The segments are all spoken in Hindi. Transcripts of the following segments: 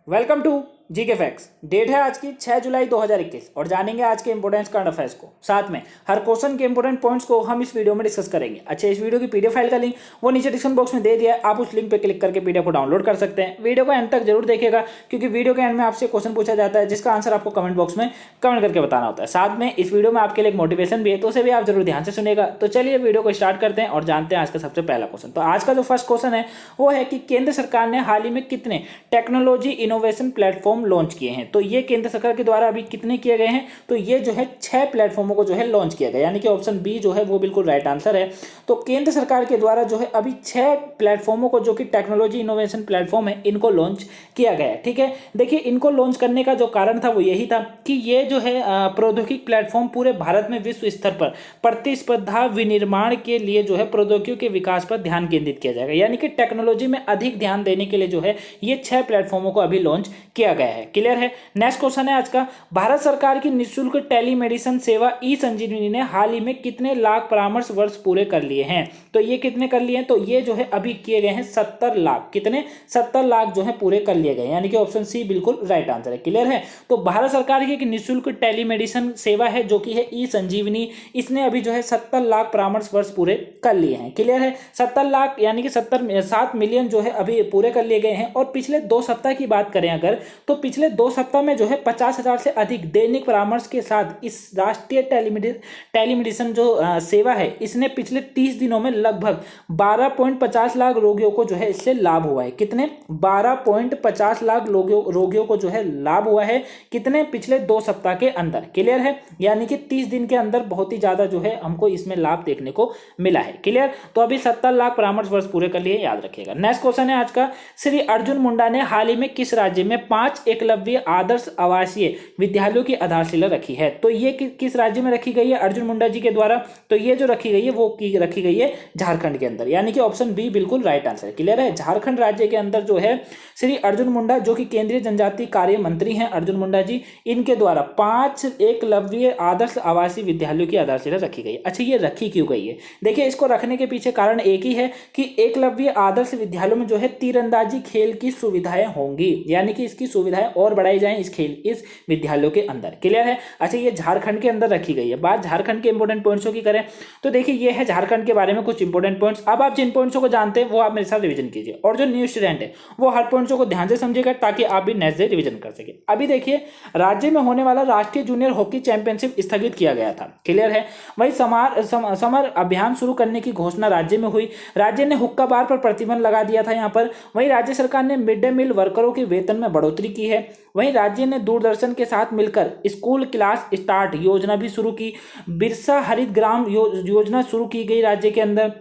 Welcome to GK facts. Date है आज की 6 जुलाई 2021 और जानेंगे आज के इंपोर्टेंट करंट अफेयर्स को। साथ में हर क्वेश्चन के इंपोर्टेंट पॉइंट्स को हम इस वीडियो में डिस्कस करेंगे। अच्छा, इस वीडियो की पीडीएफ फाइल का लिंक वो नीचे डिस्क्रिप्शन बॉक्स में दे दिया है, आप उस लिंक पे क्लिक करके पीडीएफ को डाउनलोड कर सकते हैं। वीडियो को एंड तक जरूर देखिएगा क्योंकि वीडियो के एंड में आपसे क्वेश्चन पूछा जाता है जिसका आंसर आपको कमेंट बॉक्स में कमेंट करके बताना होता है। साथ में इस वीडियो में आपके लिए एक मोटिवेशन भी है, तो उसे भी आप जरूर ध्यान से सुनिएगा। तो चलिए वीडियो को स्टार्ट करते हैं और जानते हैं आज का सबसे पहला क्वेश्चन। तो आज का जो फर्स्ट क्वेश्चन है वो है कि केंद्र सरकार ने हाल ही में कितने टेक्नोलॉजी इनोवेशन प्लेटफॉर्म लॉन्च किए हैं। तो ये केंद्र सरकार के द्वारा अभी कितने किए गए हैं, तो ये जो है 6 प्लेटफॉर्मों को जो है लॉन्च किया गया, यानी कि ऑप्शन बी जो है वो बिल्कुल राइट आंसर है। तो केंद्र सरकार के द्वारा जो है अभी 6 प्लेटफॉर्मों को, जो कि टेक्नोलॉजी इनोवेशन प्लेटफॉर्म है, इनको लॉन्च किया गया है। ठीक है, देखिए इनको लॉन्च करने का जो कारण था वो यही था कि ये जो है प्रौद्योगिकी प्लेटफॉर्म पूरे भारत में विश्व स्तर पर प्रतिस्पर्धा विनिर्माण के लिए जो है प्रौद्योगिकी के विकास पर ध्यान केंद्रित किया जाएगा, यानी कि टेक्नोलॉजी में अधिक ध्यान देने के लिए जो है ये 6 प्लेटफॉर्मों को अभी लॉन्च किया गया है। क्लियर है। नेक्स्ट क्वेश्चन है आज का, भारत सरकार की निःशुल्क टेलीमेडिसिन सेवा ई संजीवनी ने हाल ही में कितने लाख परामर्श वर्ष पूरे कर लिए हैं। तो ये कितने कर लिए हैं, तो ये जो है अभी किए गए हैं 70 लाख। कितने? 70 लाख जो है पूरे कर लिए गए, यानी कि ऑप्शन सी बिल्कुल राइट आंसर है। क्लियर है। तो भारत सरकार की एक निःशुल्क टेलीमेडिसिन सेवा है जो कि है ई संजीवनी, इसने अभी जो है 70 लाख परामर्श वर्ष पूरे कर लिए हैं। क्लियर है। 70 लाख यानी कि 7 मिलियन जो है अभी पूरे कर लिए गए हैं। और पिछले 2 सप्ताह की बात करें अगर, तो पिछले 2 सप्ताह में जो है 50,000 से अधिक दैनिक परामर्श के साथ इस राष्ट्रीय टेलीमेडिसिन जो सेवा है, इसने पिछले 30 दिनों में लगभग 12.50 लाख रोगियों को जो है इससे लाभ हुआ है। कितने? 12.50 लाख रोगियों को जो है लाभ हुआ है। कितने? पिछले 2 सप्ताह के अंदर। क्लियर है। यानी कि 30 दिन के अंदर बहुत ही ज्यादा जो है हमको इसमें लाभ देखने को मिला है। क्लियर। तो अभी 70 लाख परामर्श वर्ष पूरे कर लिए, याद रखिएगा। नेक्स्ट क्वेश्चन है आज का, श्री अर्जुन मुंडा ने हाल ही में किस राज्य में 5 एकलव्य आदर्श आवासीय विद्यालयों की आधारशिला रखी है। तो ये किस राज्य में रखी गई है अर्जुन मुंडा जी के द्वारा, तो ये जो रखी गई है वो रखी गई है झारखंड के अंदर, यानी कि ऑप्शन बी बिल्कुल राइट आंसर है। क्लियर है। झारखंड राज्य के अंदर जो है श्री अर्जुन मुंडा, जो कि केंद्रीय जनजातीय कार्य मंत्री हैं अर्जुन मुंडा जी, इनके द्वारा 5 एकलव्य आदर्श आवासीय विद्यालयों की आधारशिला रखी गई है। अच्छा, ये रखी क्यों गई है? देखिए इसको रखने के पीछे कारण एक ही है कि एकलव्य आदर्श विद्यालयों में जो है तीरंदाजी खेल की सुविधाएं होंगी, यानी कि इसकी सुविधाएं और बढ़ाई जाएं इस विद्यालयों के अंदर। क्लियर है। अच्छा, ये झारखंड के अंदर रखी गई है। बात झारखंड के इंपोर्टेंट पॉइंट्सों की करें तो देखिए ये है झारखंड के बारे में कुछ इंपोर्टेंट पॉइंट्स। अब आप जिन पॉइंट्सों को जानते हैं वो आप मेरे साथ रिवीजन कीजिए, और जो न्यू स्टूडेंट है वो हर पॉइंट्सों को ध्यान से समझेगा ताकि आप भी नेक्स्ट डे रिवीजन कर सके। अभी देखिए, राज्य में होने वाला राष्ट्रीय जूनियर हॉकी चैंपियनशिप स्थगित किया गया था। क्लियर है। वही समर अभियान शुरू करने की घोषणा राज्य में हुई। राज्य ने हुक्का बार पर प्रतिबंध लगा दिया था यहाँ पर। वही राज्य सरकार ने मिड डे मील वर्करों के वेतन में बढ़ोतरी की है। वहीं राज्य ने दूरदर्शन के साथ मिलकर स्कूल क्लास स्टार्ट योजना भी शुरू की। बिरसा हरित ग्राम योजना शुरू की गई राज्य के अंदर।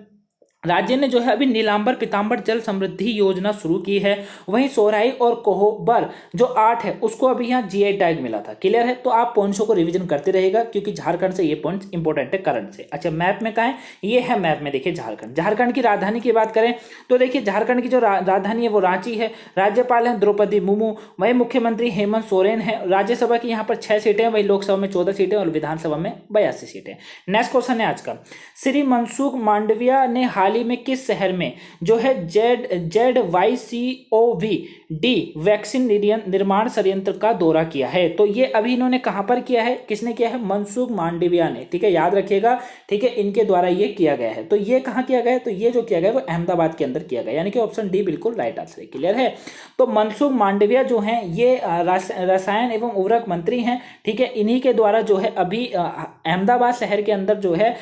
राज्य ने जो है अभी नीलांबर पीतांबर जल समृद्धि योजना शुरू की है। वहीं सोहराई और कोहबर जो आर्ट है उसको अभी यहाँ जीआई टैग मिला था। क्लियर है। तो आप पॉइंट्सों को रिवीजन करते रहेगा क्योंकि झारखंड से ये पॉइंट्स इंपॉर्टेंट है करंट से। अच्छा, मैप में कहाँ है? ये है मैप में, देखिए झारखंड की राजधानी की बात करें तो देखिए झारखंड की जो राजधानी है वो रांची है। राज्यपाल है द्रौपदी मुर्मू। वही मुख्यमंत्री हेमंत सोरेन है। राज्यसभा की यहाँ पर 6 सीटें, वही लोकसभा में 14 सीटें और विधानसभा में 82 सीटें। नेक्स्ट क्वेश्चन है आज का, श्री मनसुख मांडविया ने हाल ही में किस शहर में जो है ZYCOV-D वैक्सीन निर्माण संयंत्र का दौरा किया है। तो ये अभी इन्होंने कहां पर किया है? किसने किया है? मनसुख मांडविया ने। ठीक है, याद रखिएगा। ठीक है, इनके द्वारा ये किया गया है। तो ये कहां किया गया है? तो ये जो किया गया वो अहमदाबाद के अंदर किया गया, यानी कि ऑप्शन डी बिल्कुल राइट आंसर है। क्लियर है। तो मनसुख मांडविया जो है ये रसायन एवं उर्वरक मंत्री हैं। ठीक है, इन्हीं के द्वारा जो है अभी अहमदाबाद शहर के अंदर जो है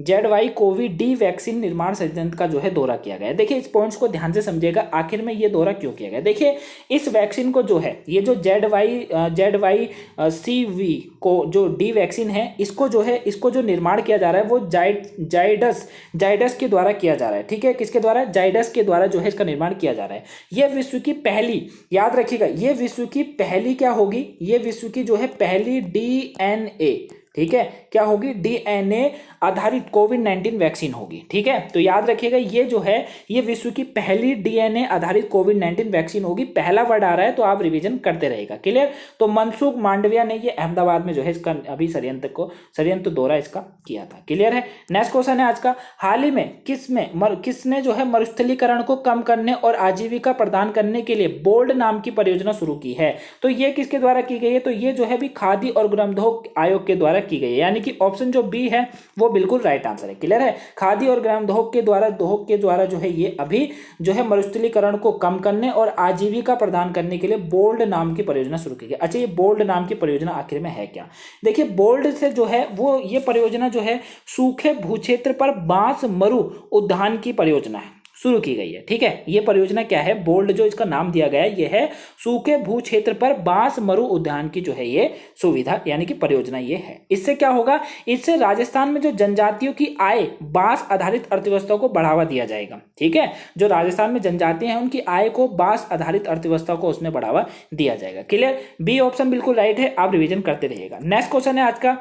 ZYCOV-D वैक्सीन निर्माण संयंत्र का जो है दौरा किया गया है। देखिए इस पॉइंट्स को ध्यान से समझिएगा, आखिर में ये दौरा क्यों किया गया। देखिए इस वैक्सीन को जो है ये जो ZYCV को जो डी वैक्सीन है, इसको जो निर्माण किया जा रहा है वो जाइडस के द्वारा किया जा रहा है। ठीक है, किसके द्वारा? जाइडस के द्वारा जो है इसका निर्माण किया जा रहा है। ये विश्व की पहली, याद रखिएगा, ये विश्व की पहली क्या होगी? ये विश्व की जो है पहली DNA ठीक है, क्या होगी, डीएनए आधारित कोविड-19 वैक्सीन होगी। ठीक है, तो याद रखिएगा ये जो है ये विश्व की पहली डीएनए आधारित कोविड-19 वैक्सीन होगी। पहला वर्ड आ रहा है तो आप रिवीजन करते रहेगा। क्लियर। तो मनसुख मांडविया ने ये अहमदाबाद में जो है इसका अभी षड्यंत्र दौरा इसका किया था। क्लियर है। नेक्स्ट क्वेश्चन है आज का, हाल ही में किसने जो है मरुस्थलीकरण को कम करने और आजीविका प्रदान करने के लिए बोल्ड नाम की परियोजना शुरू की है। तो ये किसके द्वारा की गई है, तो ये जो है भी खादी और ग्रामोद्योग आयोग के द्वारा की गई है, यानी कि ऑप्शन जो बी है वो बिल्कुल राइट आंसर है। क्लियर है। खादी और ग्रामोद्योग के द्वारा जो है ये अभी जो है मरुस्थलीकरण को कम करने और आजीविका प्रदान करने के लिए बोल्ड नाम की परियोजना शुरू की गई। अच्छा, ये बोल्ड नाम की परियोजना आखिर में है क्या? देखिए, बोल्ड से जो है वो ये परियोजना जो है सूखे भूक्षेत्र पर बांस मरु उद्यान की परियोजना है, शुरू की गई है। ठीक है, ये परियोजना क्या है, बोल्ड जो इसका नाम दिया गया है ये है सूखे भू क्षेत्र पर बांस मरु उद्यान की जो है ये सुविधा यानी कि परियोजना ये है। इससे क्या होगा, इससे राजस्थान में जो जनजातियों की आय बांस आधारित अर्थव्यवस्था को बढ़ावा दिया जाएगा। ठीक है, जो राजस्थान में जनजातियां हैं उनकी आय को बांस आधारित अर्थव्यवस्था को उसमें बढ़ावा दिया जाएगा। क्लियर। बी ऑप्शन बिल्कुल राइट है, आप रिविजन करते रहिएगा। नेक्स्ट क्वेश्चन है आज का,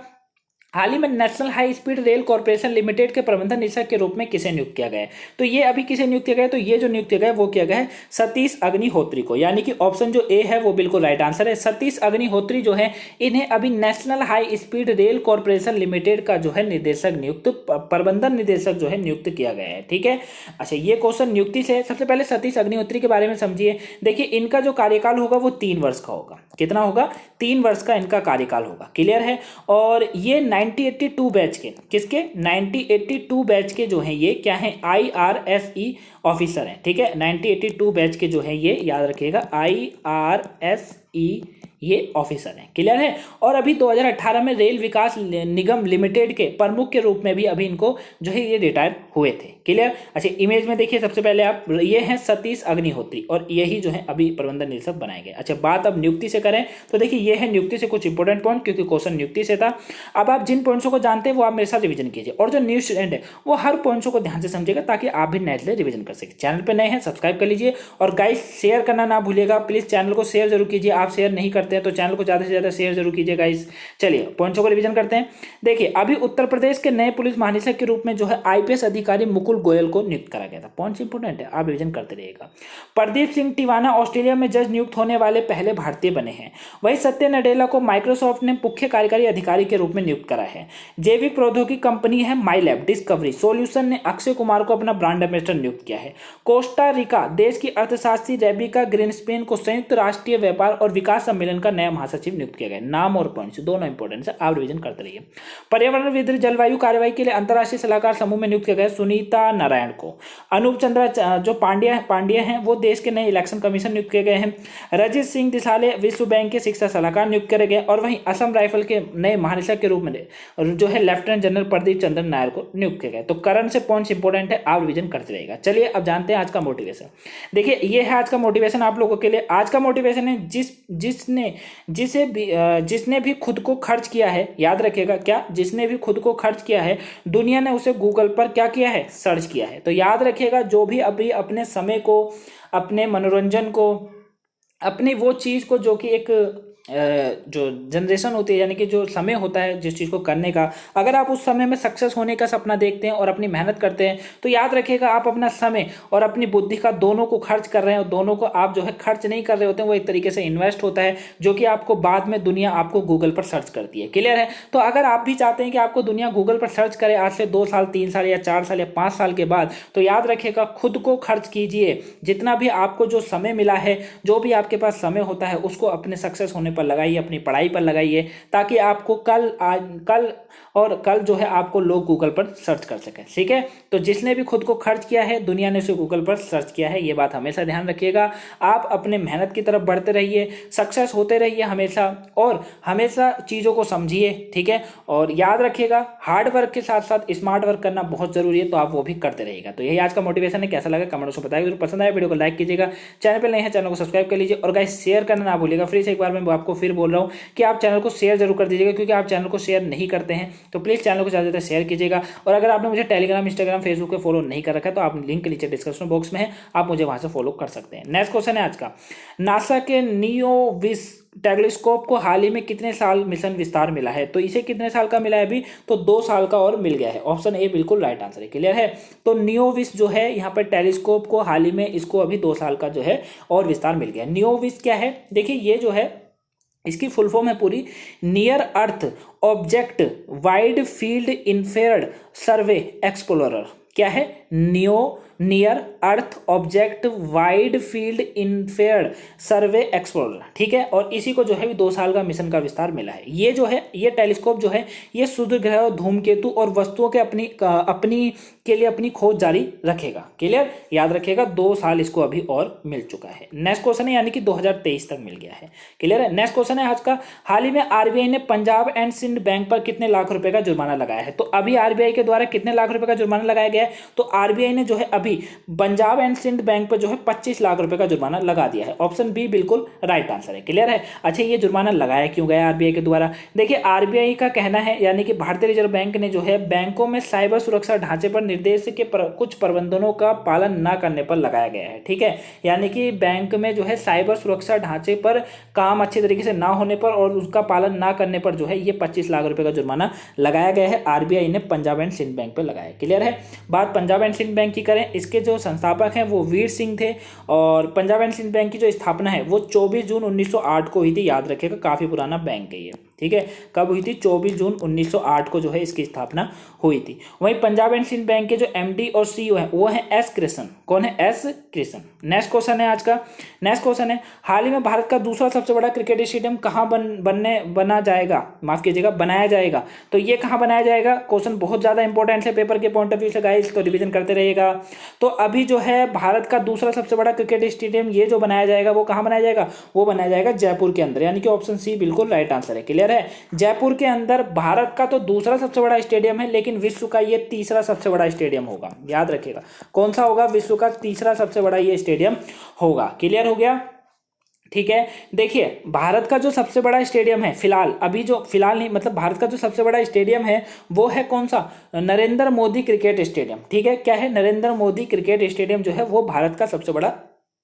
हाल ही में national high speed rail corporation limited के प्रबंधन निदेशक के रूप में किसे नियुक्त किया गया है? तो ये अभी किसे नियुक्त किया गया है, तो ये जो नियुक्त किया गया है वो किया गया है सतीश अग्निहोत्री को, यानी कि ऑप्शन जो ए है वो बिल्कुल राइट आंसर है। सतीश अग्निहोत्री जो है इन्हें अभी national high speed rail corporation limited का जो है निदेशक प्रबंधन निदेशक जो है नियुक्त किया गया है। ठीक है। अच्छा, ये क्वेश्चन नियुक्ति से, सबसे पहले सतीश अग्निहोत्री के बारे में समझिए। देखिए, इनका जो कार्यकाल होगा वो 3 वर्ष का होगा। कितना होगा, 3 वर्ष का इनका कार्यकाल होगा। क्लियर है। और ये 1982 बैच के, किसके, 1982 बैच के जो हैं ये क्या हैं, IRSE ऑफिसर हैं। ठीक है, 1982 बैच के जो हैं ये याद रखिएगा IRSE ये ऑफिसर हैं। क्लियर है। और अभी 2018 में रेल विकास निगम लिमिटेड के प्रमुख के रूप में भी अभी इनको जो है ये रिटायर हुए थे। क्लियर। अच्छा, इमेज में देखिए सबसे पहले आप, ये हैं सतीश अग्निहोत्री और यही जो है अभी प्रबंधन निदेशक बनाए गए। अच्छा, बात अब नियुक्ति से करें तो देखिए ये है नियुक्ति से कुछ इंपॉर्टेंट पॉइंट, क्योंकि क्वेश्चन नियुक्ति से था। अब आप जिन पॉइंट्सों को जानते हैं वो आप मेरे साथ रिविजन कीजिए, और जो न्यू स्टूडेंट है वो हर पॉइंट्सों को ध्यान से समझेगा ताकि आप भी नेटले रिविजन कर सके। चैनल पर नए हैं सब्सक्राइब कर लीजिए, और गाइस शेयर करना ना भूलिएगा प्लीज, चैनल को शेयर जरूर कीजिए। आप शेयर नहीं करते हैं तो चैनल को ज्यादा से ज्यादा शेयर जरूर कीजिए गाइस। चलिए पॉइंट्सों को रिवीजन करते हैं। देखिए, अभी उत्तर प्रदेश के नए पुलिस महानिदेशक के रूप में जो है IPS अधिकारी मुकुल गोयल को नियुक्त करा गया था। पॉइंट्स इंपोर्टेंट है, आप रिवीजन करते रहिएगा। प्रदीप सिंह टिवाना ऑस्ट्रेलिया में जज नियुक्त होने वाले पहले भारतीय बने हैं। वही सत्य नडेला को माइक्रोसॉफ्ट ने मुख्य कार्यकारी अधिकारी के रूप में नियुक्त करा है। जैविक प्रौद्योगिकी कंपनी है माइलैब डिस्कवरी सॉल्यूशन ने अक्षय कुमार को अपना ब्रांड एम्बेसडर नियुक्त किया है। कोस्टा रिका देश की अर्थशास्त्री रेबिका ग्रीनस्पेन को संयुक्त राष्ट्रीय व्यापार और विकास सम्मेलन का नया महासचिव नियुक्त किया गया। नाम और पॉइंट्स दोनों इंपॉर्टेंट है, आप रिवीजन करते रहिए। पर्यावरण जलवायु कार्यवाही के लिए अंतर्राष्ट्रीय सलाहकार समूह में नियुक्त किया गया सुनीता नारायण को। अनूप चंद्रा जो पांड्या हैं वो देश के नए इलेक्शन कमीशन नियुक्त किए गए हैं। रजित सिंह दिसाले विश्व बैंक के शिक्षा सलाहकार नियुक्त किए गए, और वहीं असम राइफल के नए महानिदेशक के रूप में जो है लेफ्टिनेंट जनरल प्रदीप चंद्रन नायर को नियुक्त किया गया। तो करंट से पॉइंट्स इंपॉर्टेंट है, आप रिवीजन करते रहेगा। चलिए अब जानते हैं आज का मोटिवेशन। देखिए, ये है आज का मोटिवेशन आप लोगों के लिए। आज का मोटिवेशन है जिसने भी खुद को खर्च किया है, याद रखिएगा क्या, जिसने भी खुद को खर्च किया है दुनिया ने उसे गूगल पर क्या किया है, सर्च किया है। तो याद रखिएगा, जो भी अभी अपने समय को, अपने मनोरंजन को, अपनी वो चीज़ को जो कि एक जो जनरेशन होती है यानी कि जो समय होता है जिस चीज़ को करने का, अगर आप उस समय में सक्सेस होने का सपना देखते हैं और अपनी मेहनत करते हैं तो याद रखिएगा आप अपना समय और अपनी बुद्धि का दोनों को खर्च कर रहे हैं, और दोनों को आप जो है खर्च नहीं कर रहे होते हैं, वो एक तरीके से इन्वेस्ट होता है जो कि आपको बाद में दुनिया आपको गूगल पर सर्च करती है। क्लियर है। तो अगर आप भी चाहते हैं कि आपको दुनिया गूगल पर सर्च करे आज से 2 साल 3 साल या 4 साल या 5 साल के बाद, तो याद रखिएगा खुद को खर्च कीजिए। जितना भी आपको जो समय मिला है, जो भी आपके पास समय होता है उसको अपने सक्सेस होने पर लगाइए, अपनी पढ़ाई पर लगाइए, ताकि आपको कल जो है आपको लोग गूगल पर सर्च कर सकें। ठीक है। तो जिसने भी खुद को खर्च किया है दुनिया ने उसे गूगल पर सर्च किया है, ये बात हमेशा ध्यान रखिएगा। आप अपने मेहनत की तरफ बढ़ते रहिए, सक्सेस होते रहिए हमेशा, और हमेशा चीज़ों को समझिए। ठीक है। और याद रखिएगा हार्ड वर्क के साथ साथ स्मार्ट वर्क करना बहुत जरूरी है, तो आप वो भी करते रहिएगा। तो यही आज का मोटिवेशन है। कैसा लगा कमेंट में बताइए। पसंद आया वीडियो को लाइक कीजिएगा, चैनल पर नए हैं चैनल को सब्सक्राइब कर लीजिए, और गाइस शेयर करना ना भूलिएगा। फिर से एक बार मैं आपको फिर बोल रहा हूँ कि आप चैनल को शेयर जरूर कर दीजिएगा, क्योंकि आप चैनल को शेयर नहीं करते हैं। तो प्लीज़ चैनल को ज़्यादा शेयर कीजिएगा। और अगर आपने मुझे टेलीग्राम, इंस्टाग्राम, फेसबुक पे फॉलो नहीं कर रखा है तो आप लिंक नीचे डिस्क्रिप्शन बॉक्स में है, आप मुझे वहाँ से फॉलो कर सकते हैं। नेक्स्ट क्वेश्चन है आज का, नासा के नियोविस टेलीस्कोप को हाल ही में कितने साल मिशन विस्तार मिला है? तो इसे कितने साल का मिला है अभी? तो 2 साल का और मिल गया है। ऑप्शन ए बिल्कुल राइट आंसर है। क्लियर है? तो नियोविस जो है यहाँ पर टेलीस्कोप को हाल ही में इसको अभी 2 साल का जो है और विस्तार मिल गया। नियोविस क्या है? देखिए ये जो है इसकी फुल फॉर्म है पूरी, near earth object wide field infrared survey explorer. क्या है? Near earth object wide field infrared survey explorer. ठीक है, और इसी को जो है 2 साल का मिशन का विस्तार मिला है। ये जो है ये टेलीस्कोप जो है ये सूर्य ग्रह, धूमकेतु और वस्तुओं के अपनी खोज जारी रखेगा। क्लियर? याद रखिएगा 2 साल इसको अभी और मिल चुका है। नेक्स्ट क्वेश्चन है, यानी कि 2023 तक मिल गया है। क्लियर है? नेक्स्ट क्वेश्चन है आज का, हाल ही में आरबीआई ने पंजाब एंड सिंध बैंक पर कितने लाख रुपए का जुर्माना लगाया है? तो अभी आरबीआई के द्वारा कितने लाख रुपए का जुर्माना लगाया गया है? तो आरबीआई ने जो है अभी पंजाब एंड सिंध बैंक पर जो है 25 लाख रुपए का जुर्माना लगा दिया है। ऑप्शन बी बिल्कुल राइट आंसर है। क्लियर है? अच्छा, ये जुर्माना लगाया क्यों गया आरबीआई के द्वारा? देखिए आरबीआई का कहना है, यानी कि भारतीय रिजर्व बैंक ने जो है बैंकों में साइबर सुरक्षा ढांचे पर निर्देश के कुछ प्रबंधनों का पालन न करने पर लगाया गया है। ठीक है, यानी कि बैंक में जो है साइबर सुरक्षा ढांचे पर काम अच्छे तरीके से ना होने पर और उसका पालन ना करने पर जो है ये 25 लाख रुपए का जुर्माना लगाया गया है। आरबीआई ने पंजाब एंड सिंध बैंक पर लगाया। क्लियर है? बात पंजाब एंड सिंध बैंक की करें, इसके जो संस्थापक हैं वो वीर सिंह थे और पंजाब एंड सिंध बैंक की जो स्थापना है वो 24 जून 1908 को हुई थी। याद रखिएगा काफी पुराना बैंक है ये। ठीक है, कब हुई थी? 24 जून 1908 को जो है इसकी स्थापना हुई थी। वहीं पंजाब एंड सिंध बैंक के जो एमडी और सीईओ हैं वो हैं एस कृष्ण। कौन है? एस कृष्ण। नेक्स्ट क्वेश्चन है आज का, नेक्स्ट क्वेश्चन है, हाल ही में भारत का दूसरा सबसे बड़ा क्रिकेट स्टेडियम कहाँ बनाया जाएगा? तो ये कहाँ बनाया जाएगा? क्वेश्चन बहुत ज्यादा इंपॉर्टेंट है पेपर के पॉइंट ऑफ व्यू से गाइस, तो रिवीजन करते रहिएगा। तो अभी जो है भारत का दूसरा सबसे बड़ा क्रिकेट स्टेडियम ये जो बनाया जाएगा वो कहाँ बनाया जाएगा? वो बनाया जाएगा जयपुर के अंदर, यानी कि ऑप्शन सी बिल्कुल राइट आंसर है। क्लियर है? जयपुर के अंदर भारत का तो दूसरा सबसे बड़ा स्टेडियम है, लेकिन विश्व का ये तीसरा सबसे बड़ा स्टेडियम होगा। याद रखिएगा कौन सा होगा? विश्व का तीसरा सबसे बड़ा ये स्टेडियम होगा। क्लियर हो गया? ठीक है, देखिए भारत का जो सबसे बड़ा स्टेडियम है फिलहाल नहीं, मतलब भारत का जो सबसे बड़ा स्टेडियम है वो है कौन सा? Narendra Modi cricket stadium. ठीक है, क्या है? नरेंद्र मोदी क्रिकेट स्टेडियम जो है वो भारत का सबसे बड़ा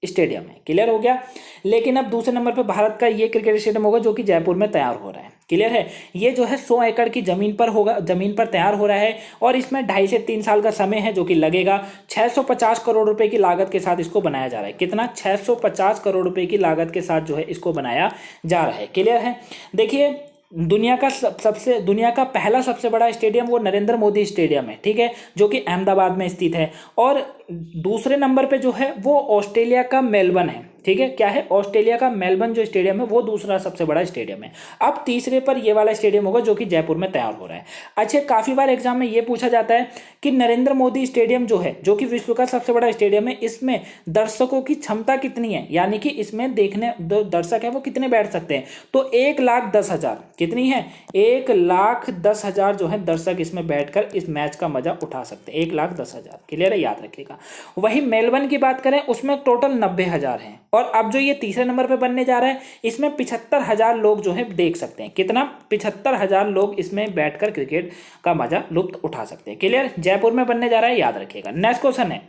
स्टेडियम है। क्लियर हो गया? लेकिन अब दूसरे नंबर पे भारत का ये क्रिकेट स्टेडियम होगा जो कि जयपुर में तैयार हो रहा है। क्लियर है? ये जो है 100 एकड़ की जमीन पर होगा, जमीन पर तैयार हो रहा है और इसमें 2.5 से 3 साल का समय है जो कि लगेगा। 650 करोड़ रुपए की लागत के साथ इसको बनाया जा रहा है। कितना? 650 करोड़ रुपए की लागत के साथ जो है इसको बनाया जा रहा है। क्लियर है? देखिए दुनिया का पहला सबसे बड़ा स्टेडियम वो नरेंद्र मोदी स्टेडियम है। ठीक है, जो कि अहमदाबाद में स्थित है। और दूसरे नंबर पे जो है वो ऑस्ट्रेलिया का मेलबर्न है। ठीक है, क्या है? ऑस्ट्रेलिया का मेलबर्न जो स्टेडियम है वो दूसरा सबसे बड़ा स्टेडियम है। अब तीसरे पर ये वाला स्टेडियम होगा जो कि जयपुर में तैयार हो रहा है। अच्छा, काफी बार एग्जाम में ये पूछा जाता है कि नरेंद्र मोदी स्टेडियम जो है, जो कि विश्व का सबसे बड़ा स्टेडियम है, इसमें दर्शकों की क्षमता कितनी है, यानी कि इसमें देखने दर्शक है वो कितने बैठ सकते हैं? तो 1,10,000। कितनी है? 1,10,000 जो है दर्शक इसमें बैठकर इस मैच का मजा उठा सकते हैं। 1,10,000। क्लियर है? याद रखिएगा। वही मेलबर्न की बात करें उसमें टोटल 90,000 है। और अब जो ये तीसरे नंबर पे बनने जा रहा है इसमें 75,000 लोग जो है देख सकते हैं। कितना? 75,000 लोग इसमें बैठकर क्रिकेट का मजा लुत्फ उठा सकते हैं। क्लियर? जयपुर में बनने जा रहा है, याद रखिएगा। नेक्स्ट क्वेश्चन है,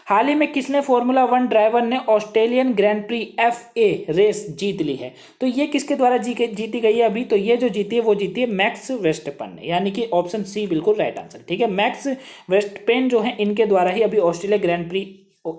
हाल ही में किसने फॉर्मूला 1 ड्राइवर ने Australian grand prix FA race जीत ली है? तो ये किसके द्वारा जीती गई है अभी? तो ये जो जीती है वो जीती है मैक्स वेस्टपेन ने, यानी कि ऑप्शन सी बिल्कुल राइट आंसर। ठीक है, मैक्स वेस्टपेन जो है इनके द्वारा ही अभी ऑस्ट्रेलिया ग्रैंड प्री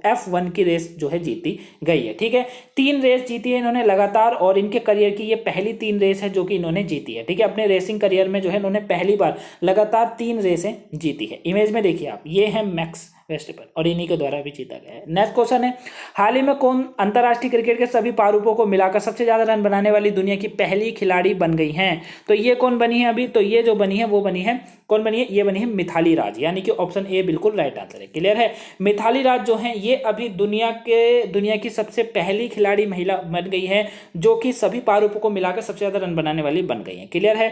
F1 की रेस जो है जीती गई है। ठीक है, 3 रेस जीती है इन्होंने लगातार और इनके करियर की ये पहली 3 रेस है जो कि इन्होंने जीती है। ठीक है, अपने रेसिंग करियर में जो है इन्होंने पहली बार लगातार 3 रेसें जीती है। इमेज में देखिए आप, ये है मैक्स वेस्टपेन और इन्हीं के द्वारा भी जीता गया है। नेक्स्ट क्वेश्चन है, हाल ही में कौन अंतरराष्ट्रीय क्रिकेट के सभी प्रारूपों को मिलाकर सबसे ज्यादा रन बनाने वाली दुनिया की पहली खिलाड़ी बन गई हैं? तो ये कौन बनी है अभी? तो ये जो बनी है वो बनी है, कौन बनी है? ये बनी है मिथाली राज, यानी कि ऑप्शन ए बिल्कुल राइट आंसर है। क्लियर है? मिथाली राज जो है ये अभी दुनिया की सबसे पहली खिलाड़ी महिला बन गई है जो कि सभी प्रारूपों को मिलाकर सबसे ज्यादा रन बनाने वाली बन गई है। क्लियर है?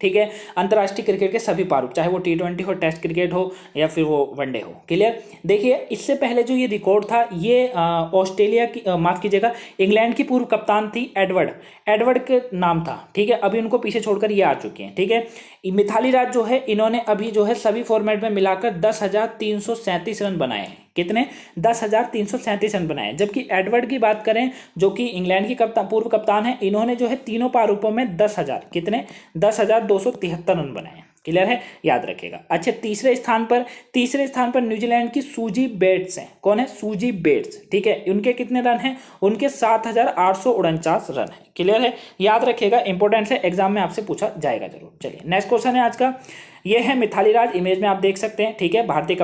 ठीक है, अंतर्राष्ट्रीय क्रिकेट के सभी प्रारूप, चाहे वो T20 हो, टेस्ट क्रिकेट हो या फिर वो वनडे हो। क्लियर? देखिए इससे पहले जो ये रिकॉर्ड था ये ऑस्ट्रेलिया की माफ कीजिएगा इंग्लैंड की पूर्व कप्तान थी एडवर्ड के नाम था। ठीक है, अभी उनको पीछे छोड़कर ये आ चुके हैं। ठीक है, मिथाली राज जो है इन्होंने अभी जो है सभी फॉर्मेट में मिलाकर 10,337 रन बनाए हैं। कितने 10,337 रन बनाए। जबकि एडवर्ड की बात करें जो कि इंग्लैंड की पूर्व कप्तान है, इन्होंने जो है तीनों प्रारूपों में 10,000 कितने 10,273 रन बनाए। क्लियर है, याद रखेगा। अच्छा, तीसरे स्थान पर न्यूजीलैंड की सूजी बेट्स हैं। कौन है? Suzie Bates. ठीक है, उनके कितने रन हैं? उनके 7,849 रन है। क्लियर है, याद रखेगा, इंपॉर्टेंट है, एग्जाम में आपसे पूछा जाएगा जरूर। चलिए नेक्स्ट क्वेश्चन है आज का, ये है मिथाली राज। इमेज में आप देख सकते हैं। ठीक है, भारतीय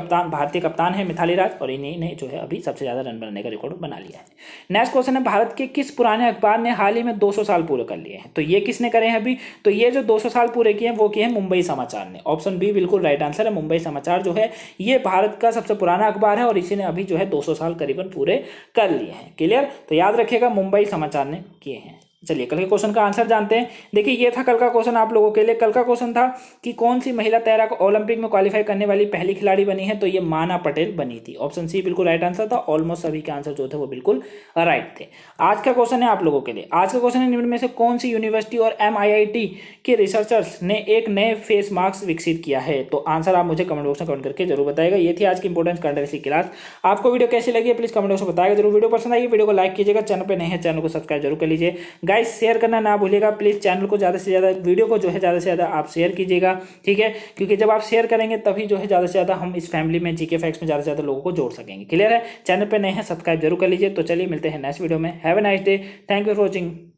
कप्तान है मिथाली राज, और इन्हीं ने जो है अभी सबसे ज्यादा रन बनाने का रिकॉर्ड बना लिया है। नेक्स्ट क्वेश्चन है, भारत के किस पुराने अखबार ने हाल ही में 200 साल पूरे कर लिए हैं? तो ये किसने करे हैं अभी? तो ये जो 200 साल पूरे किए हैं वो किए हैं मुंबई समाचार ने। ऑप्शन बी बिल्कुल राइट आंसर है। मुंबई समाचार जो है ये भारत का सबसे पुराना अखबार है और इसी ने अभी जो है 200 साल करीबन पूरे कर लिए हैं। क्लियर, तो याद रखिएगा मुंबई समाचार ने किए हैं। चलिए कल के क्वेश्चन का आंसर जानते हैं। देखिए ये था कल का क्वेश्चन आप लोगों के लिए। कल का क्वेश्चन था कि कौन सी महिला तैराक ओलंपिक में क्वालिफाई करने वाली पहली खिलाड़ी बनी है? तो ये माना पटेल बनी थी। ऑप्शन सी बिल्कुल राइट आंसर था। ऑलमोस्ट सभी के आंसर जो थे वो बिल्कुल राइट थे। आज का क्वेश्चन है आप लोगों के लिए। आज का क्वेश्चन है, निम्न में से कौन सी यूनिवर्सिटी और MIIT के रिसर्चर्स ने एक नए फेस मास्क विकसित किया है? तो आंसर आप मुझे कमेंट बॉक्स में कमेंट करके जरूर बताएगा। ये थी आज की इंपोर्टेंट करंट की क्लास। आपको वीडियो कैसी लगी है प्लीज कमेंट बॉक्स में बताएगा जरूर। वीडियो पसंद आई वीडियो को लाइक कीजिएगा, चैनल पे नए हैं चैनल को सब्सक्राइब जरूर कर लीजिए। गाइस शेयर करना ना भूलिएगा प्लीज। चैनल को ज़्यादा से ज़्यादा, वीडियो को जो है ज़्यादा से ज़्यादा आप शेयर कीजिएगा। ठीक है, क्योंकि जब आप शेयर करेंगे तभी जो है ज़्यादा से ज़्यादा हम इस फैमिली में जीके फैक्ट्स में ज़्यादा से ज़्यादा लोगों को जोड़ सकेंगे। क्लियर है, चैनल पे नए हैं सब्सक्राइब जरूर कर लीजिए। तो चलिए मिलते हैं नेक्स्ट वीडियो में। Have a nice day, thank you for watching.